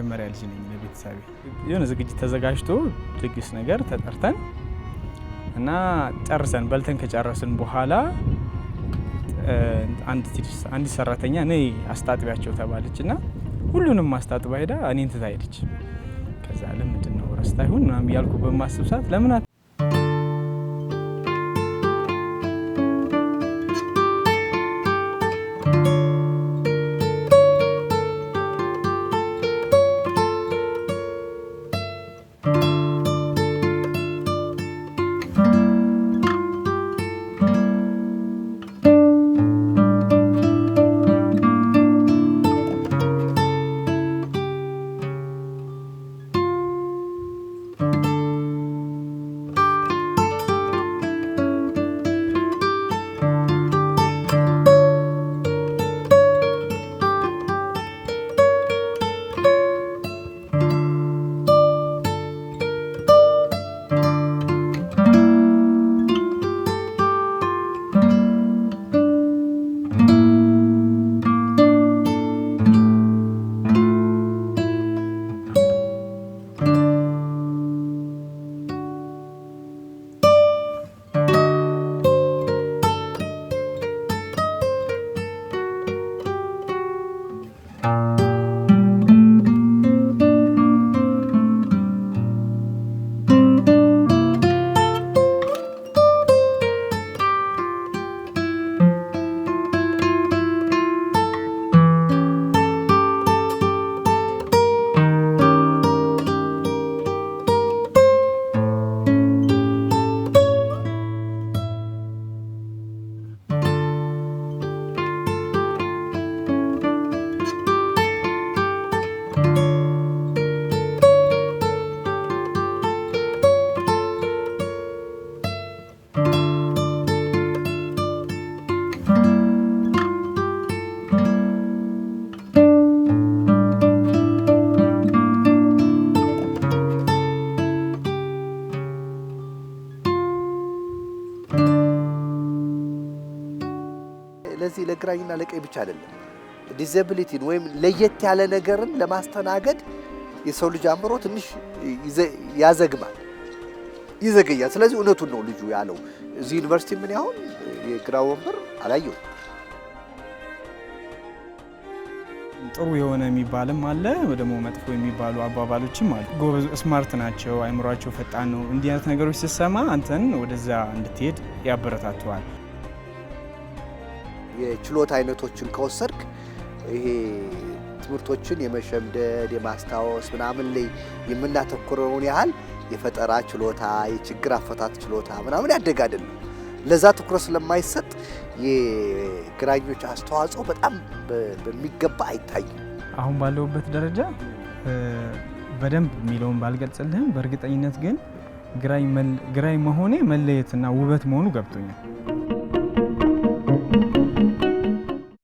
የመጀመሪያ ልጅ ነኝ ለቤተሰቤ የሆነ ዝግጅት ተዘጋጅቶ ድግስ ነገር ተጠርተን እና ጨርሰን በልተን ከጨረስን በኋላ አንድ ሰራተኛ ነይ አስታጥቢያቸው ተባለችና ሁሉንም አስታጥባ ሄዳ እኔን ትታይልች ከዛ ለምንድነው ረስታ ይሁን ምናምን ያልኩ በማስብ ሰዓት ለምን ለዚህ ለግራኝና ለቀኝ ብቻ አይደለም ዲዛቢሊቲን ወይም ለየት ያለ ነገርን ለማስተናገድ የሰው ልጅ አምሮ ትንሽ ያዘግማል ይዘገያል ስለዚህ እውነቱን ነው ልጁ ያለው እዚህ ዩኒቨርሲቲ ምን ያሁን የግራ ወንበር አላየው ጥሩ የሆነ የሚባልም አለ ደግሞ መጥፎ የሚባሉ አባባሎችም አሉ ጎበዝ ስማርት ናቸው አይምሯቸው ፈጣን ነው እንዲህ አይነት ነገሮች ሲሰማ አንተን ወደዛ እንድትሄድ ያበረታታዋል የችሎታ አይነቶችን ከወሰድክ ይሄ ትምህርቶችን የመሸምደድ የማስታወስ ምናምን ላይ የምናተኩረውን ያህል የፈጠራ ችሎታ የችግር አፈታት ችሎታ ምናምን ያደግ አይደለም ለዛ ትኩረት ስለማይሰጥ የግራኞች አስተዋጽኦ በጣም በሚገባ አይታይም አሁን ባለውበት ደረጃ በደንብ ሚለውን ባልገልጽልህም በእርግጠኝነት ግን ግራኝ መሆኔ መለየትና ውበት መሆኑ ገብቶኛል